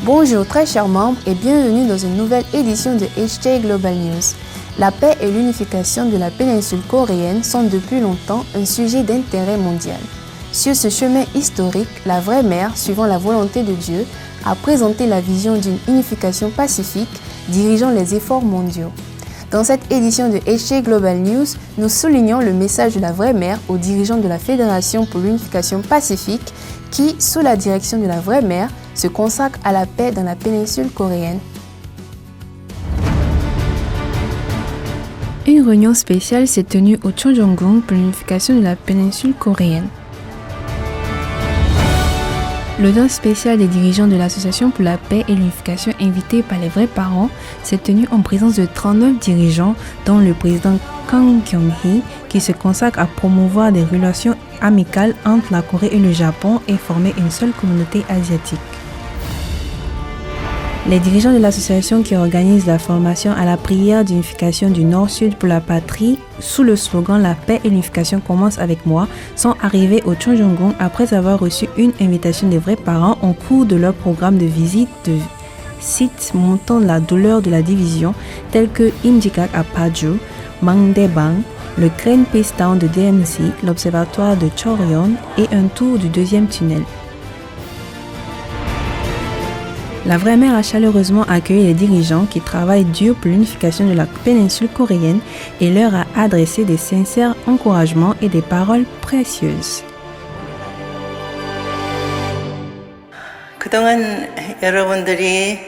Bonjour très chers membres et bienvenue dans une nouvelle édition de HJ Global News. La paix et l'unification de la péninsule coréenne sont depuis longtemps un sujet d'intérêt mondial. Sur ce chemin historique, la vraie mère, suivant la volonté de Dieu, a présenté la vision d'une unification pacifique dirigeant les efforts mondiaux. Dans cette édition de HJ Global News, nous soulignons le message de la vraie mère aux dirigeants de la Fédération pour l'unification pacifique qui, sous la direction de la vraie mère, se consacre à la paix dans la péninsule coréenne. Une réunion spéciale s'est tenue au Chonjeongung pour l'unification de la péninsule coréenne. L'audience spéciale des dirigeants de l'Association pour la paix et l'unification invitée par les vrais parents s'est tenue en présence de 39 dirigeants, dont le président Kang Kyung-hee, qui se consacre à promouvoir des relations amicales entre la Corée et le Japon et former une seule communauté asiatique. Les dirigeants de l'association qui organise la formation à la prière d'unification du Nord-Sud pour la patrie, sous le slogan « La paix et l'unification commencent avec moi », sont arrivés au Chonjeongung après avoir reçu une invitation des vrais parents en cours de leur programme de visite de sites montrant la douleur de la division, tels que Imjikak à Paju, Mangdaebang, le Crane Peace Town de DMZ, l'observatoire de Choryong et un tour du deuxième tunnel. La vraie mère a chaleureusement accueilli les dirigeants qui travaillent dur pour l'unification de la péninsule coréenne et leur a adressé des sincères encouragements et des paroles précieuses. 그동안 여러분들이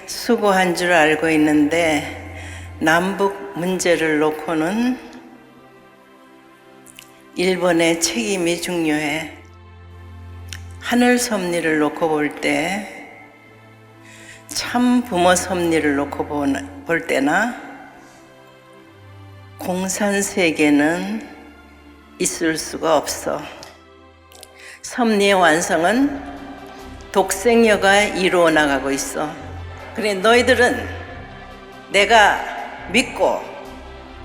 수고한 줄 알고 있는데 남북 문제를 놓고는 일본의 책임이 중요해. 하늘 섭리를 놓고 볼 때 참 부모 섭리를 놓고 볼 때나 공산 세계는 있을 수가 없어. 섭리의 완성은 독생여가 이루어 나가고 있어. 그래 너희들은 내가 믿고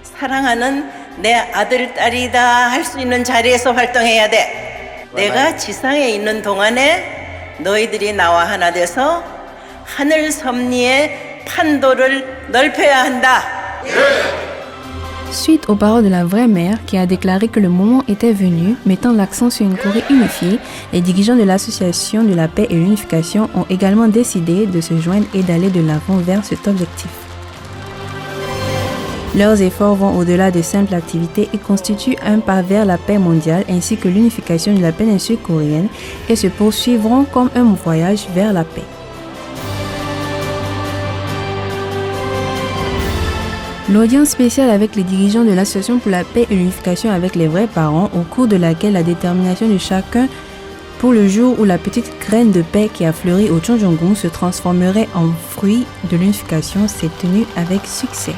사랑하는 내 아들, 딸이다 할 수 있는 자리에서 활동해야 돼. 내가 지상에 있는 동안에 너희들이 나와 하나 돼서 하늘 섭리의 판도를 넓혀야 한다. Suite aux paroles de la vraie mère qui a déclaré que le moment était venu, mettant l'accent sur une Corée unifiée, les dirigeants de l'Association de la paix et l'unification ont également décidé de se joindre et d'aller de l'avant vers cet objectif. Leurs efforts vont au-delà de simples activités et constituent un pas vers la paix mondiale ainsi que l'unification de la péninsule coréenne et se poursuivront comme un voyage vers la paix. L'audience spéciale avec les dirigeants de l'Association pour la paix et l'unification avec les vrais parents, au cours de laquelle la détermination de chacun pour le jour où la petite graine de paix qui a fleuri au Chonjeongung se transformerait en fruit de l'unification, s'est tenue avec succès.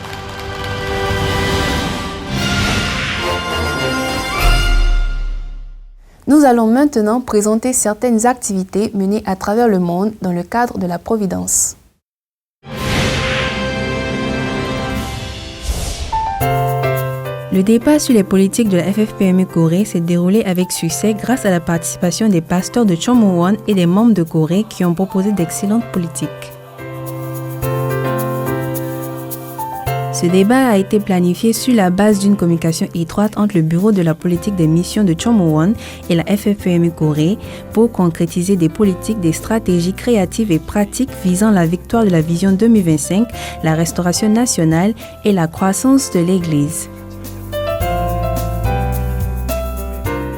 Nous allons maintenant présenter certaines activités menées à travers le monde dans le cadre de la Providence. Le débat sur les politiques de la FFPME Corée s'est déroulé avec succès grâce à la participation des pasteurs de Chomowon et des membres de Corée qui ont proposé d'excellentes politiques. Ce débat a été planifié sur la base d'une communication étroite entre le bureau de la politique des missions de Chomowon et la FFPME Corée pour concrétiser des politiques, des stratégies créatives et pratiques visant la victoire de la vision 2025, la restauration nationale et la croissance de l'Église.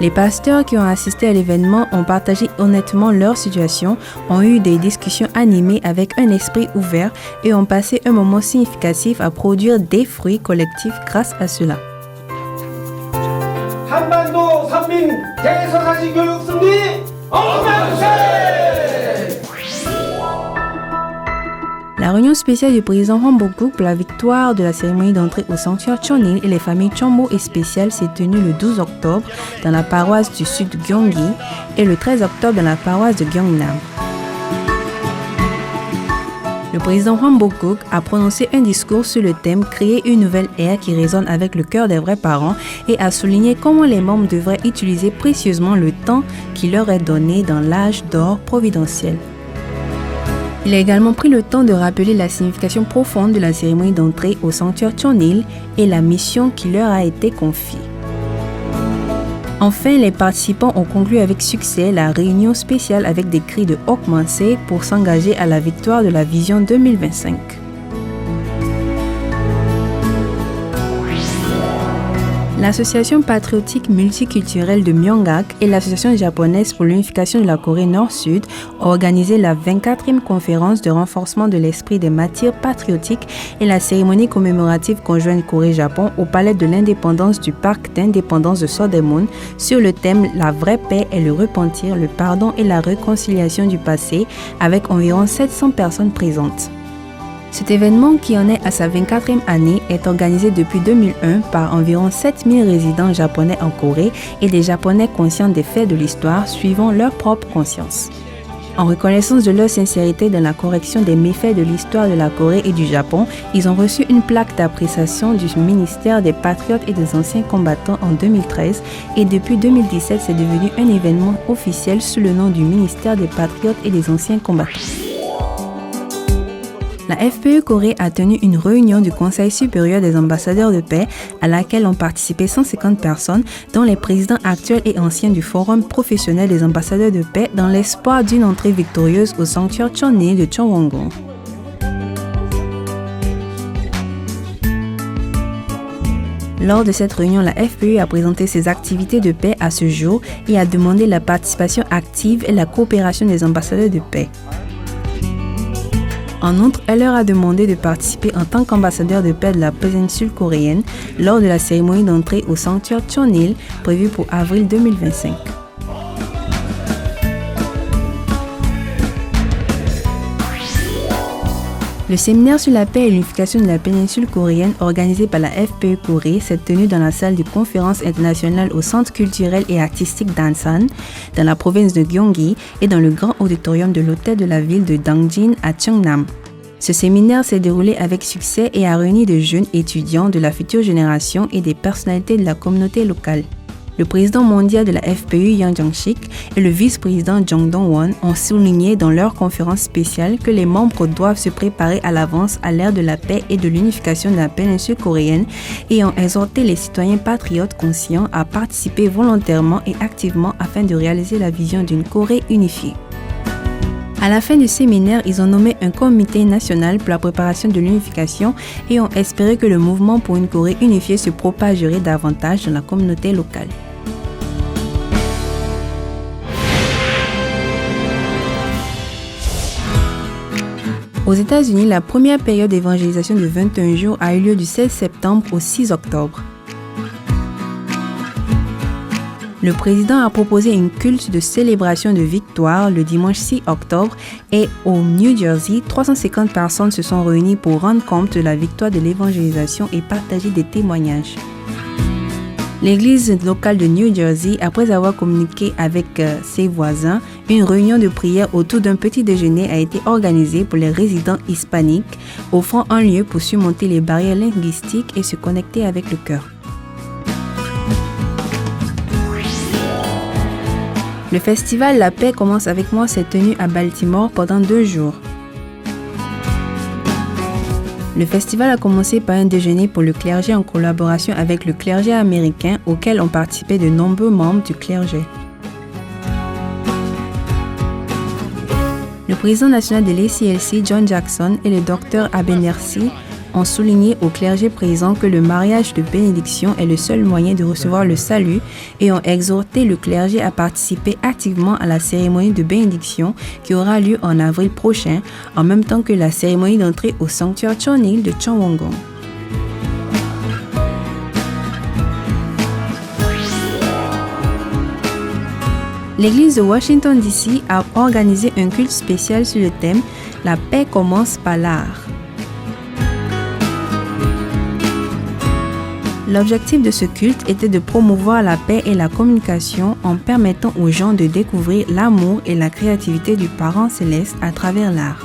Les pasteurs qui ont assisté à l'événement ont partagé honnêtement leur situation, ont eu des discussions animées avec un esprit ouvert et ont passé un moment significatif à produire des fruits collectifs grâce à cela. 한반도 선민 대서사시 교육 승리 엉망세! La réunion spéciale du président Hwang Bok-guk pour la victoire de la cérémonie d'entrée au sanctuaire Chonil et les familles Chombo et spéciales s'est tenue le 12 octobre dans la paroisse du sud de Gyeonggi et le 13 octobre dans la paroisse de Gyeongnam. Le président Hwang Bok-guk a prononcé un discours sur le thème « Créer une nouvelle ère qui résonne avec le cœur des vrais parents » et a souligné comment les membres devraient utiliser précieusement le temps qui leur est donné dans l'âge d'or providentiel. Il a également pris le temps de rappeler la signification profonde de la cérémonie d'entrée au sanctuaire Cheonil et la mission qui leur a été confiée. Enfin, les participants ont conclu avec succès la réunion spéciale avec des cris de Hokmanse pour s'engager à la victoire de la vision 2025. L'association patriotique multiculturelle de Myeongak et l'association japonaise pour l'unification de la Corée Nord-Sud ont organisé la 24e conférence de renforcement de l'esprit des martyrs patriotiques et la cérémonie commémorative conjointe Corée-Japon au palais de l'indépendance du parc d'indépendance de Sodaemun sur le thème « La vraie paix est le repentir, le pardon et la réconciliation du passé » avec environ 700 personnes présentes. Cet événement, qui en est à sa 24e année, est organisé depuis 2001 par environ 7000 résidents japonais en Corée et des Japonais conscients des faits de l'histoire suivant leur propre conscience. En reconnaissance de leur sincérité dans la correction des méfaits de l'histoire de la Corée et du Japon, ils ont reçu une plaque d'appréciation du ministère des Patriotes et des Anciens Combattants en 2013 et depuis 2017, c'est devenu un événement officiel sous le nom du ministère des Patriotes et des Anciens Combattants. La FPE Corée a tenu une réunion du Conseil supérieur des ambassadeurs de paix à laquelle ont participé 150 personnes, dont les présidents actuels et anciens du Forum professionnel des ambassadeurs de paix dans l'espoir d'une entrée victorieuse au sanctuaire Cheonil de Cheongwon. Lors de cette réunion, la FPE a présenté ses activités de paix à ce jour et a demandé la participation active et la coopération des ambassadeurs de paix. En outre, elle leur a demandé de participer en tant qu'ambassadeur de paix de la péninsule coréenne lors de la cérémonie d'entrée au sanctuaire Cheonil prévue pour avril 2025. Le séminaire sur la paix et l'unification de la péninsule coréenne organisé par la FPE Corée s'est tenu dans la salle de conférence internationale au Centre culturel et artistique d'Ansan, dans la province de Gyeonggi et dans le grand auditorium de l'hôtel de la ville de Dangjin à Cheongnam. Ce séminaire s'est déroulé avec succès et a réuni de jeunes étudiants de la future génération et des personnalités de la communauté locale. Le président mondial de la FPE, Yang Jang-sik, et le vice-président Jong Dong-won ont souligné dans leur conférence spéciale que les membres doivent se préparer à l'avance à l'ère de la paix et de l'unification de la péninsule coréenne et ont exhorté les citoyens patriotes conscients à participer volontairement et activement afin de réaliser la vision d'une Corée unifiée. À la fin du séminaire, ils ont nommé un comité national pour la préparation de l'unification et ont espéré que le mouvement pour une Corée unifiée se propagerait davantage dans la communauté locale. Aux États-Unis, la première période d'évangélisation de 21 jours a eu lieu du 16 septembre au 6 octobre. Le président a proposé une culte de célébration de victoire le dimanche 6 octobre et au New Jersey, 350 personnes se sont réunies pour rendre compte de la victoire de l'évangélisation et partager des témoignages. L'église locale de New Jersey, après avoir communiqué avec ses voisins, une réunion de prière autour d'un petit déjeuner a été organisée pour les résidents hispaniques, offrant un lieu pour surmonter les barrières linguistiques et se connecter avec le cœur. Le festival La Paix commence avec moi s'est tenu à Baltimore pendant 2 jours. Le festival a commencé par un déjeuner pour le clergé en collaboration avec le clergé américain auquel ont participé de nombreux membres du clergé. Le président national de l'ACLC, John Jackson, et le docteur Abenersi ont souligné au clergé présent que le mariage de bénédiction est le seul moyen de recevoir le salut et ont exhorté le clergé à participer activement à la cérémonie de bénédiction qui aura lieu en avril prochain, en même temps que la cérémonie d'entrée au sanctuaire Cheonil de Cheongwon. L'église de Washington DC a organisé un culte spécial sur le thème « La paix commence par l'art ». L'objectif de ce culte était de promouvoir la paix et la communication en permettant aux gens de découvrir l'amour et la créativité du Parent céleste à travers l'art.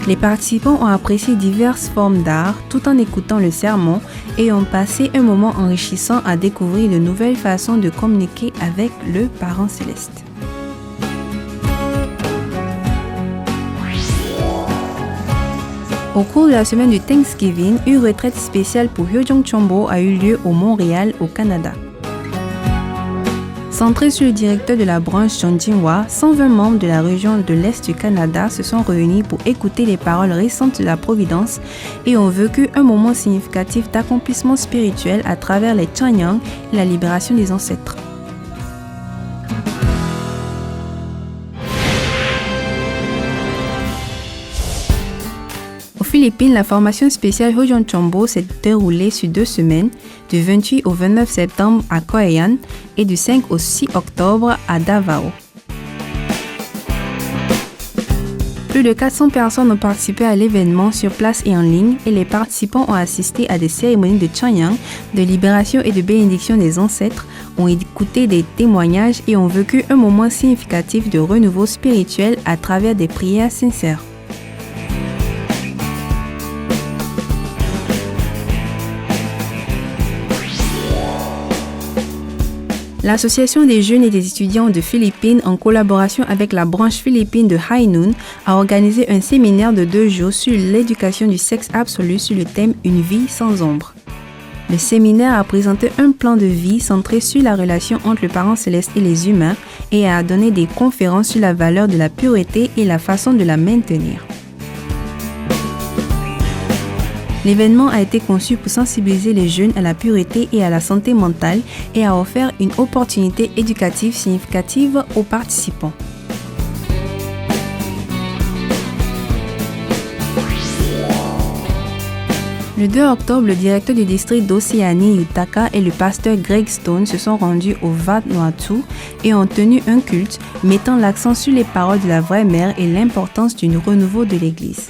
Les participants ont apprécié diverses formes d'art tout en écoutant le sermon et ont passé un moment enrichissant à découvrir de nouvelles façons de communiquer avec le Parent céleste. Au cours de la semaine du Thanksgiving, une retraite spéciale pour Hyojong Chombo a eu lieu au Montréal, au Canada. Centré sur le directeur de la branche Jeon Jin-hwa, 120 membres de la région de l'Est du Canada se sont réunis pour écouter les paroles récentes de la Providence et ont vécu un moment significatif d'accomplissement spirituel à travers les Chanyang et la libération des ancêtres. Aux Philippines, la formation spéciale Hyojong Chombo s'est déroulée sur 2 semaines, du 28 au 29 septembre à Cagayan et du 5 au 6 octobre à Davao. Plus de 400 personnes ont participé à l'événement sur place et en ligne et les participants ont assisté à des cérémonies de Chanyang, de libération et de bénédiction des ancêtres, ont écouté des témoignages et ont vécu un moment significatif de renouveau spirituel à travers des prières sincères. L'Association des jeunes et des étudiants de Philippines, en collaboration avec la branche philippine de High Noon, a organisé un séminaire de 2 jours sur l'éducation du sexe absolu sur le thème « Une vie sans ombre ». Le séminaire a présenté un plan de vie centré sur la relation entre le parent céleste et les humains et a donné des conférences sur la valeur de la pureté et la façon de la maintenir. L'événement a été conçu pour sensibiliser les jeunes à la pureté et à la santé mentale et a offert une opportunité éducative significative aux participants. Le 2 octobre, le directeur du district d'Océanie Yutaka et le pasteur Greg Stone se sont rendus au Vanuatu et ont tenu un culte mettant l'accent sur les paroles de la vraie mère et l'importance du renouveau de l'Église.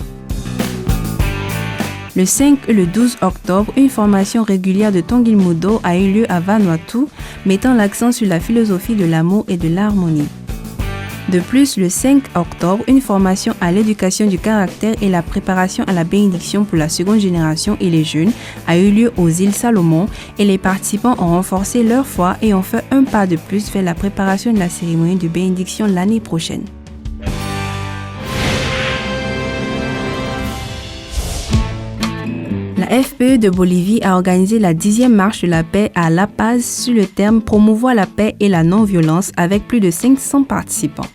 Le 5 et le 12 octobre, une formation régulière de Tongilmudo a eu lieu à Vanuatu, mettant l'accent sur la philosophie de l'amour et de l'harmonie. De plus, le 5 octobre, une formation à l'éducation du caractère et la préparation à la bénédiction pour la seconde génération et les jeunes a eu lieu aux îles Salomon et les participants ont renforcé leur foi et ont fait un pas de plus vers la préparation de la cérémonie de bénédiction l'année prochaine. La FPE de Bolivie a organisé la 10e marche de la paix à La Paz sur le thème « Promouvoir la paix et la non-violence » avec plus de 500 participants.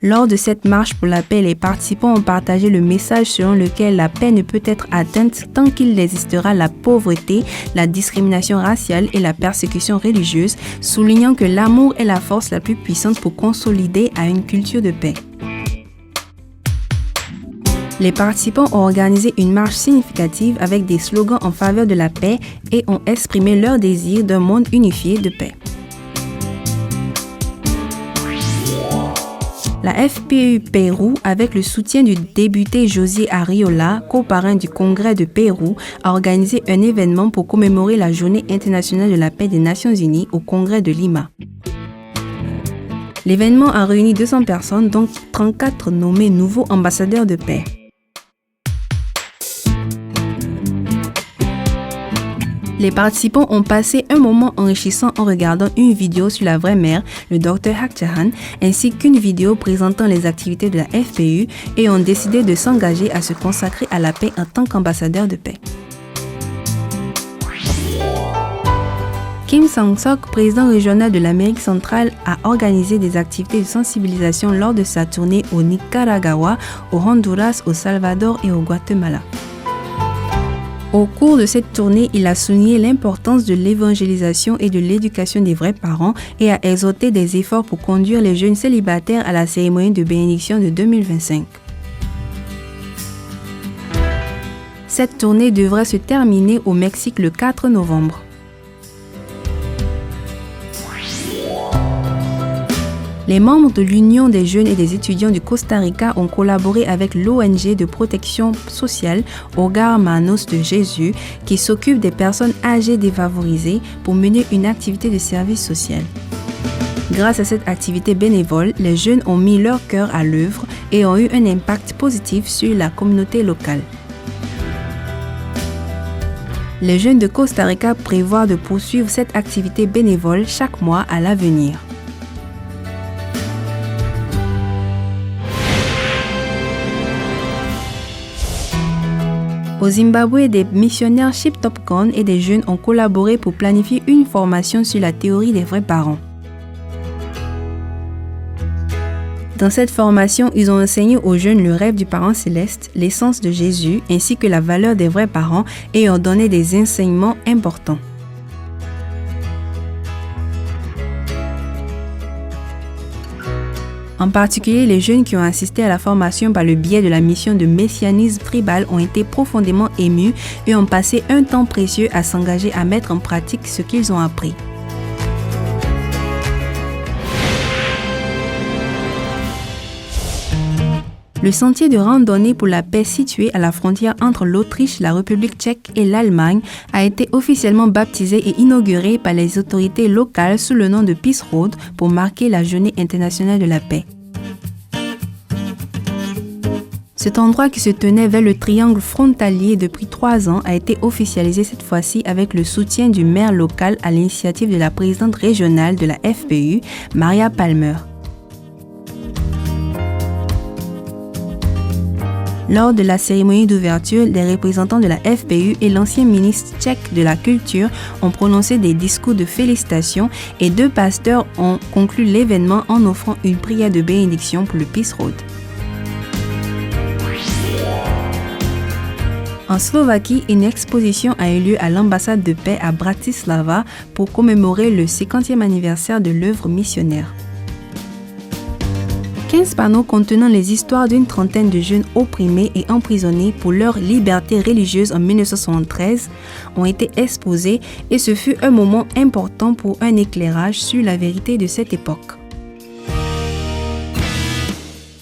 Lors de cette marche pour la paix, les participants ont partagé le message selon lequel la paix ne peut être atteinte tant qu'il existera la pauvreté, la discrimination raciale et la persécution religieuse, soulignant que l'amour est la force la plus puissante pour consolider à une culture de paix. Les participants ont organisé une marche significative avec des slogans en faveur de la paix et ont exprimé leur désir d'un monde unifié de paix. La FPU Pérou, avec le soutien du député José Arriola, coparrain du Congrès de Pérou, a organisé un événement pour commémorer la Journée internationale de la paix des Nations Unies au Congrès de Lima. L'événement a réuni 200 personnes, dont 34 nommés nouveaux ambassadeurs de paix. Les participants ont passé un moment enrichissant en regardant une vidéo sur la vraie mère, le Dr Hak Ja-han, ainsi qu'une vidéo présentant les activités de la FPU et ont décidé de s'engager à se consacrer à la paix en tant qu'ambassadeur de paix. Kim Sang-sok, président régional de l'Amérique centrale, a organisé des activités de sensibilisation lors de sa tournée au Nicaragua, au Honduras, au Salvador et au Guatemala. Au cours de cette tournée, il a souligné l'importance de l'évangélisation et de l'éducation des vrais parents et a exhorté des efforts pour conduire les jeunes célibataires à la cérémonie de bénédiction de 2025. Cette tournée devrait se terminer au Mexique le 4 novembre. Les membres de l'Union des jeunes et des étudiants du Costa Rica ont collaboré avec l'ONG de protection sociale Hogar Manos de Jésus qui s'occupe des personnes âgées défavorisées pour mener une activité de service social. Grâce à cette activité bénévole, les jeunes ont mis leur cœur à l'œuvre et ont eu un impact positif sur la communauté locale. Les jeunes de Costa Rica prévoient de poursuivre cette activité bénévole chaque mois à l'avenir. Au Zimbabwe, des missionnaires Ship Top Gun et des jeunes ont collaboré pour planifier une formation sur la théorie des vrais parents. Dans cette formation, ils ont enseigné aux jeunes le rêve du parent céleste, l'essence de Jésus, ainsi que la valeur des vrais parents et ont donné des enseignements importants. En particulier, les jeunes qui ont assisté à la formation par le biais de la mission de messianisme tribal ont été profondément émus et ont passé un temps précieux à s'engager à mettre en pratique ce qu'ils ont appris. Le sentier de randonnée pour la paix situé à la frontière entre l'Autriche, la République tchèque et l'Allemagne a été officiellement baptisé et inauguré par les autorités locales sous le nom de Peace Road pour marquer la Journée internationale de la paix. Cet endroit qui se tenait vers le triangle frontalier depuis 3 ans a été officialisé cette fois-ci avec le soutien du maire local à l'initiative de la présidente régionale de la FPU, Maria Palmer. Lors de la cérémonie d'ouverture, les représentants de la FPU et l'ancien ministre tchèque de la Culture ont prononcé des discours de félicitations et 2 pasteurs ont conclu l'événement en offrant une prière de bénédiction pour le Peace Road. En Slovaquie, une exposition a eu lieu à l'ambassade de paix à Bratislava pour commémorer le 50e anniversaire de l'œuvre missionnaire. 15 panneaux contenant les histoires d'une trentaine de jeunes opprimés et emprisonnés pour leur liberté religieuse en 1973 ont été exposés et ce fut un moment important pour un éclairage sur la vérité de cette époque.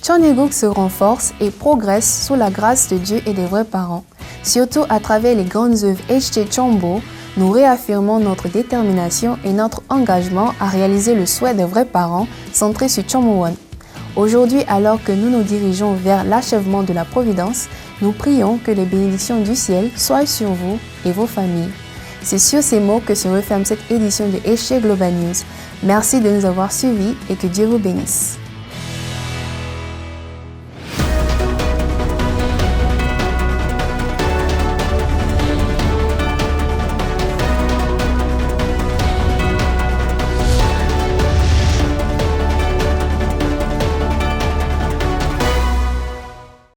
Choniguk se renforce et progresse sous la grâce de Dieu et des vrais parents. Surtout à travers les grandes œuvres H.T. Chombo, nous réaffirmons notre détermination et notre engagement à réaliser le souhait des vrais parents centré sur Chomowon. Aujourd'hui, alors que nous nous dirigeons vers l'achèvement de la Providence, nous prions que les bénédictions du ciel soient sur vous et vos familles. C'est sur ces mots que se referme cette édition de HJ Global News. Merci de nous avoir suivis et que Dieu vous bénisse.